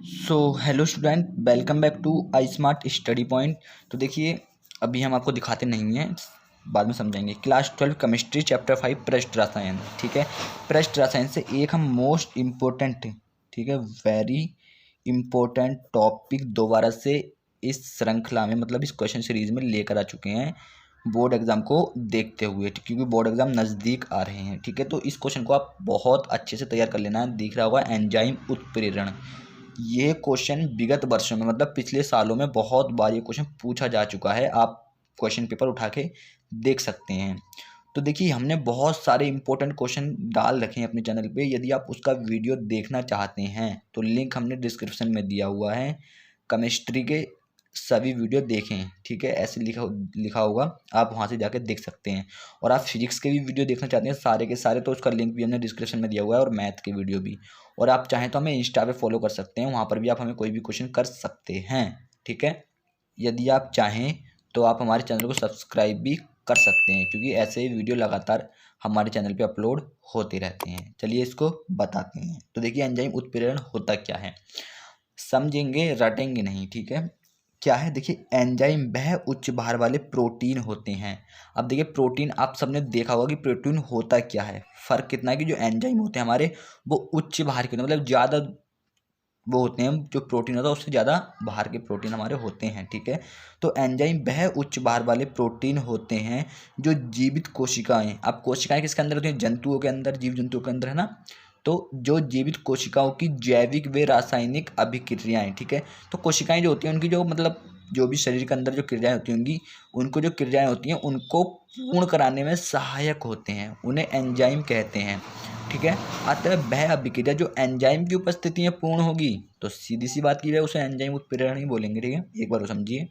So hello student, welcome back to I smart study point. तो देखिए, अभी हम आपको दिखाते नहीं हैं, बाद में समझाएंगे। क्लास 12 केमिस्ट्री चैप्टर 5 पृष्ठ रसायन। ठीक है, पृष्ठ रसायन से एक हम मोस्ट इम्पोर्टेंट, ठीक है, वेरी इम्पोर्टेंट टॉपिक दोबारा से इस श्रृंखला में, मतलब इस क्वेश्चन सीरीज में लेकर आ चुके हैं बोर्ड एग्जाम को देखते हुए, क्योंकि बोर्ड एग्जाम नज़दीक आ रहे हैं। ठीक है, तो इस क्वेश्चन को आप बहुत अच्छे से तैयार कर लेना है। दिख रहा होगा एंजाइम उत्प्रेरण। ये क्वेश्चन विगत वर्षों में, मतलब पिछले सालों में बहुत बार ये क्वेश्चन पूछा जा चुका है। आप क्वेश्चन पेपर उठा के देख सकते हैं। तो देखिए, हमने बहुत सारे इंपॉर्टेंट क्वेश्चन डाल रखे हैं अपने चैनल पे। यदि आप उसका वीडियो देखना चाहते हैं तो लिंक हमने डिस्क्रिप्शन में दिया हुआ है। केमिस्ट्री के सभी वीडियो देखें, ठीक है, ऐसे लिखा होगा, आप वहाँ से जाके देख सकते हैं। और आप फिजिक्स के भी वीडियो देखना चाहते हैं सारे के सारे, तो उसका लिंक भी हमने डिस्क्रिप्शन में दिया हुआ है, और मैथ के वीडियो भी। और आप चाहें तो हमें इंस्टा पे फॉलो कर सकते हैं, वहाँ पर भी आप हमें कोई भी क्वेश्चन कर सकते हैं। ठीक है, यदि आप चाहें तो आप हमारे चैनल को सब्सक्राइब भी कर सकते हैं, क्योंकि ऐसे ही वीडियो लगातार हमारे चैनल पे अपलोड होते रहते हैं। चलिए इसको बताते हैं। तो देखिए, एंजाइम उत्प्रेरण होता क्या है, समझेंगे, रटेंगे नहीं। ठीक है, क्या है, देखिए, एंजाइम वह उच्च भार वाले प्रोटीन होते हैं। अब देखिए, प्रोटीन आप सबने देखा होगा कि प्रोटीन होता क्या है। फ़र्क कितना है कि जो एंजाइम होते हैं हमारे, वो उच्च भार के, मतलब ज़्यादा वो होते हैं, जो प्रोटीन होता है उससे ज़्यादा भार के प्रोटीन हमारे होते हैं। ठीक है, तो एंजाइम वह उच्च भार वाले प्रोटीन होते हैं जो जीवित कोशिकाएं, अब कोशिकाएं किसके अंदर होती हैं, जंतुओं के अंदर, जीव जंतुओं के अंदर, है ना। तो जो जीवित कोशिकाओं की जैविक व रासायनिक अभिक्रियाएं, ठीक है, तो कोशिकाएं जो होती हैं उनकी जो, मतलब जो भी शरीर के अंदर जो क्रियाएं होती होंगी, उनको जो क्रियाएं होती हैं उनको पूर्ण कराने में सहायक होते हैं, उन्हें एंजाइम कहते हैं। ठीक है, अतः वह अभिक्रिया जो एंजाइम की उपस्थिति में पूर्ण होगी, तो सीधी सी बात की जाए उसे एंजाइम उत्प्रेरण ही बोलेंगे। ठीक है, एक बार वो समझिए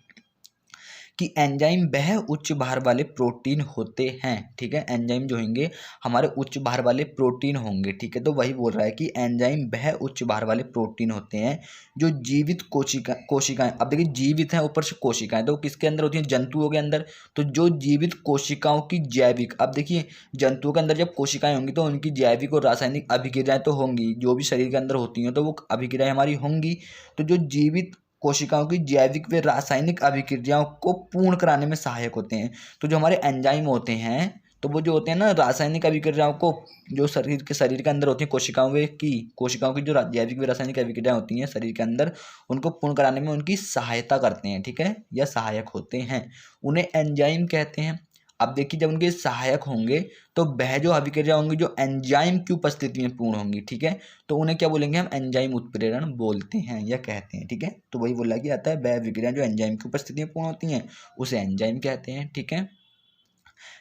कि एंजाइम वह उच्च भार वाले प्रोटीन होते हैं। ठीक है, एंजाइम जो होंगे हमारे उच्च भार वाले प्रोटीन होंगे। ठीक है, तो वही बोल रहा है कि एंजाइम वह उच्च भार वाले प्रोटीन होते हैं जो जीवित कोशिकाएं, अब देखिए जीवित है ऊपर से कोशिकाएं, तो किसके अंदर होती हैं, जंतुओं के अंदर। तो जो जीवित कोशिकाओं की जैविक, अब देखिए जंतुओं के अंदर जब कोशिकाएं होंगी तो उनकी जैविक और रासायनिक अभिक्रियाएं तो होंगी, जो भी शरीर के अंदर होती हैं तो वो अभिक्रियाएं हमारी होंगी। तो जो जीवित कोशिकाओं की जैविक व रासायनिक अभिक्रियाओं को पूर्ण कराने में सहायक होते हैं। तो जो हमारे एंजाइम होते हैं, तो वो जो होते हैं ना, रासायनिक अभिक्रियाओं को, जो शरीर के अंदर होती हैं कोशिकाओं की जो जैविक व रासायनिक अभिक्रियाएं होती हैं शरीर के अंदर, उनको पूर्ण कराने में उनकी सहायता करते हैं। ठीक है, या सहायक होते हैं, उन्हें एंजाइम कहते हैं। अब देखिए, जब उनके सहायक होंगे तो वह जो अभिक्रिया होंगी जो एंजाइम की उपस्थिति में पूर्ण होंगी, ठीक है, तो उन्हें क्या बोलेंगे, हम एंजाइम उत्प्रेरण बोलते हैं या कहते हैं। ठीक है, तो वही बोला कि आता है, वह अभिक्रिया जो एंजाइम की उपस्थिति में पूर्ण होती हैं उसे एंजाइम कहते हैं। ठीक है,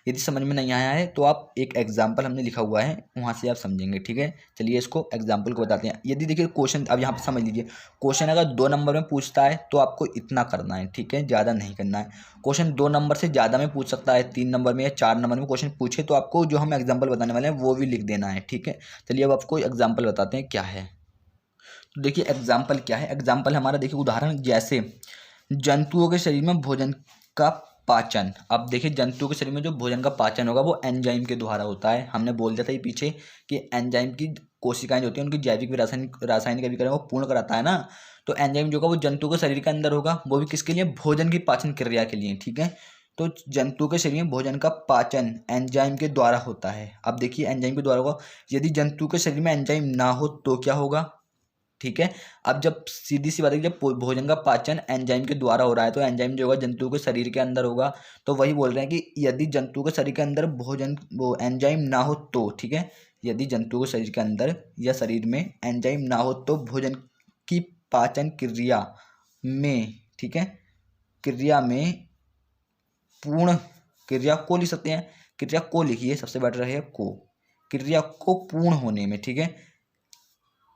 यदि समझ में नहीं आया है तो आप एक एग्जाम्पल हमने लिखा हुआ है, वहाँ से आप समझेंगे। ठीक है, चलिए इसको एग्जाम्पल को बताते हैं। यदि देखिए क्वेश्चन, अब यहाँ पर समझ लीजिए, क्वेश्चन अगर 2 नंबर में पूछता है तो आपको इतना करना है। ठीक है, ज़्यादा नहीं करना है। क्वेश्चन 2 नंबर से ज़्यादा में पूछ सकता है, 3 नंबर में या 4 नंबर में क्वेश्चन पूछे, तो आपको जो हम एग्जाम्पल बताने वाले हैं वो भी लिख देना है। ठीक है, चलिए अब आपको एग्जाम्पल बताते हैं क्या है। तो देखिए एग्जाम्पल क्या है, एग्जाम्पल हमारा देखिए उदाहरण, जैसे जंतुओं के शरीर में भोजन का पाचन। अब देखिए, जंतुओं के शरीर में जो भोजन का पाचन होगा वो एंजाइम के द्वारा होता है। हमने बोल दिया था ये पीछे कि एंजाइम की कोशिकाएं जो होती हैं उनकी जैविक व रासायनिक अभिक्रिया को पूर्ण कराता है ना। तो एंजाइम जो होगा वो जंतु के शरीर के अंदर होगा, वो भी किसके लिए, भोजन की पाचन क्रिया के लिए। ठीक है, तो जंतु के शरीर में भोजन का पाचन एंजाइम के द्वारा होता है। अब देखिए, एंजाइम के द्वारा होगा, यदि जंतु के शरीर में एंजाइम ना हो तो क्या होगा। ठीक है, अब जब सीधी सी बात है, जब भोजन का पाचन एंजाइम के द्वारा हो रहा है तो एंजाइम जो होगा जंतु के शरीर के अंदर होगा। तो वही बोल रहे हैं कि यदि जंतु के शरीर के अंदर भोजन वो एंजाइम ना हो तो, ठीक है, यदि जंतु के शरीर के अंदर या शरीर में एंजाइम ना हो तो भोजन की पाचन क्रिया में, ठीक है, क्रिया में पूर्ण, क्रिया को लिख सकते हैं, क्रिया को लिखिए, सबसे बेटर है को, क्रिया को पूर्ण होने में, ठीक है,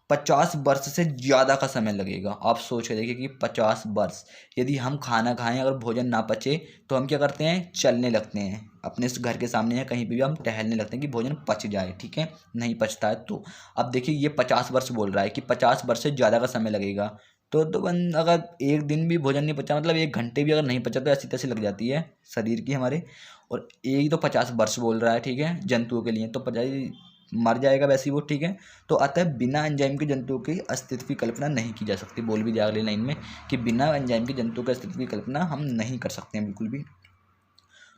50 वर्ष से ज़्यादा का समय लगेगा। आप सोच के देखिए कि 50 वर्ष, यदि हम खाना खाएं अगर भोजन ना पचे तो हम क्या करते हैं, चलने लगते हैं, अपने घर के सामने या कहीं पे भी हम टहलने लगते हैं कि भोजन पच जाए। ठीक है, नहीं पचता है तो, अब देखिए ये 50 वर्ष बोल रहा है कि 50 वर्ष से ज़्यादा का समय लगेगा। तो अगर एक दिन भी भोजन नहीं पचा, मतलब 1 घंटे भी अगर नहीं पचा, तो ऐसी तैसी लग जाती है शरीर की हमारे। और एक ही तो 50 वर्ष बोल रहा है, ठीक है, जंतुओं के लिए तो 50 मर जाएगा वैसे ही वो, ठीक है। तो अतः बिना एंजाइम के जंतुओं के अस्तित्व की कल्पना नहीं की जा सकती। बोल भी दिया अगली लाइन में कि बिना एंजाइम के जंतुओं के अस्तित्व की कल्पना हम नहीं कर सकते हैं बिल्कुल भी।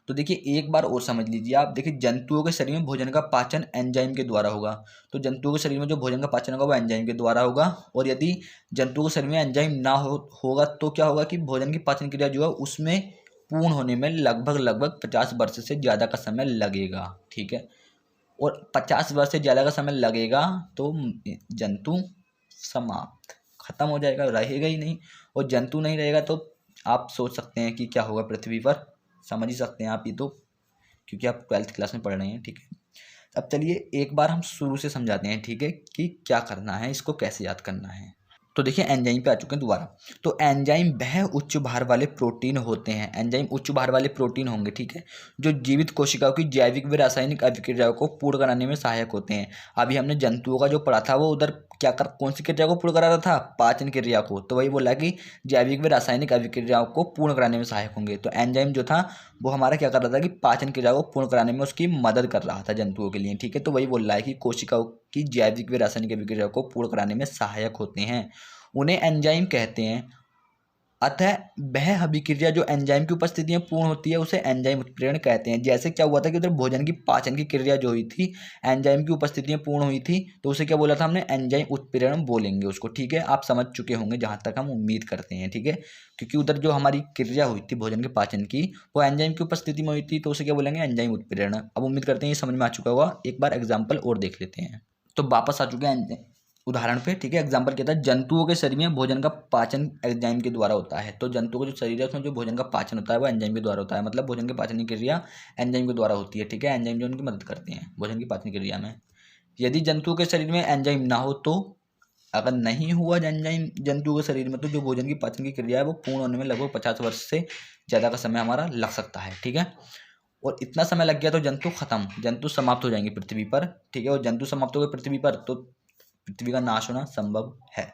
तो देखिए एक बार और समझ लीजिए आप, देखिए जंतुओं के शरीर में भोजन का पाचन एंजाइम के द्वारा होगा। तो जंतुओं के शरीर में जो भोजन का पाचन होगा वो एंजाइम के द्वारा होगा। और यदि जंतुओं के शरीर में एंजाइम ना होगा तो क्या होगा कि भोजन की पाचन क्रिया जो है उसमें पूर्ण होने में लगभग 50 वर्ष से ज़्यादा का समय लगेगा, ठीक है। और 50 वर्ष से ज़्यादा का समय लगेगा तो जंतु समाप्त, खत्म हो जाएगा, रहेगा ही नहीं। और जंतु नहीं रहेगा तो आप सोच सकते हैं कि क्या होगा पृथ्वी पर, समझ ही सकते हैं आप ये तो, क्योंकि आप 12th क्लास में पढ़ रहे हैं, ठीक है। अब चलिए एक बार हम शुरू से समझाते हैं, ठीक है, कि क्या करना है, इसको कैसे याद करना है। तो देखिए एंजाइम पे आ चुके हैं दोबारा। तो एंजाइम वह उच्च भार वाले प्रोटीन होते हैं, एंजाइम उच्च भार वाले प्रोटीन होंगे, ठीक है, जो जीवित कोशिकाओं की जैविक व रासायनिक अभिक्रियाओं को पूर्ण कराने में सहायक होते हैं। अभी हमने जंतुओं का जो पढ़ा था वो उधर कौन सी क्रिया को पूर्ण करा रहा था, पाचन क्रिया को। तो वही बोला कि जैविक व रासायनिक अभिक्रियाओं को पूर्ण कराने में सहायक होंगे। तो एंजाइम जो था वो हमारा क्या कर रहा था कि पाचन क्रिया को पूर्ण कराने में उसकी मदद कर रहा था जंतुओं के लिए, ठीक है। तो वही बोल रहा है कि कोशिकाओं की जैविक व रासायनिक अभिक्रियाओं को पूर्ण कराने में सहायक होते हैं, उन्हें एंजाइम कहते हैं। अतः वह अभिक्रिया जो एंजाइम की उपस्थिति में पूर्ण होती है उसे एंजाइम उत्प्रेरण कहते हैं। जैसे क्या हुआ था कि उधर भोजन की पाचन की क्रिया जो हुई थी एंजाइम की उपस्थिति में पूर्ण हुई थी, तो उसे क्या बोला था हमने, एंजाइम उत्प्रेरण बोलेंगे उसको, ठीक है। आप समझ चुके होंगे जहाँ तक हम उम्मीद करते हैं, ठीक है। क्योंकि उधर जो हमारी क्रिया हुई थी भोजन के पाचन की वो एंजाइम की उपस्थिति में हुई थी, तो उसे क्या बोलेंगे, एंजाइम उत्प्रेरण। अब उम्मीद करते हैं ये समझ में आ चुका होगा। एक बार एग्जाम्पल और देख लेते हैं। तो वापस आ चुके हैं उदाहरण पे, ठीक है। एग्जाम्पल क्या था, जंतुओं के शरीर में भोजन का पाचन एंजाइम के द्वारा होता है। तो जंतुओं का जो शरीर है उसमें जो भोजन का पाचन होता है वो एंजाइम के द्वारा होता है, मतलब भोजन के पाचन की क्रिया एंजाइम के द्वारा होती है, ठीक है। एंजाइम जो उनकी मदद करते हैं भोजन की पाचन क्रिया में। यदि जंतुओं के शरीर में एंजाइम ना हो तो, अगर नहीं हुआ एंजाइम जंतुओं के शरीर में, तो जो भोजन की पाचन की क्रिया है वो पूर्ण होने में लगभग 50 वर्ष से ज़्यादा का समय हमारा लग सकता है, ठीक है। और इतना समय लग गया तो जंतु खत्म, जंतु समाप्त हो जाएंगे पृथ्वी पर, ठीक है। और जंतु समाप्त हो गए पृथ्वी पर तो पृथ्वी का नाश होना संभव है।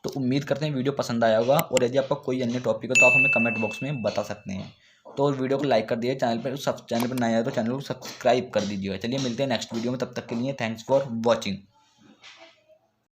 तो उम्मीद करते हैं वीडियो पसंद आया होगा, और यदि आपका कोई अन्य टॉपिक है तो आप हमें कमेंट बॉक्स में बता सकते हैं। तो वीडियो को लाइक कर दिए, चैनल पर नया है तो चैनल को सब्सक्राइब कर दीजिएगा। चलिए मिलते हैं नेक्स्ट वीडियो में, तब तक के लिए थैंक्स फॉर वॉचिंग।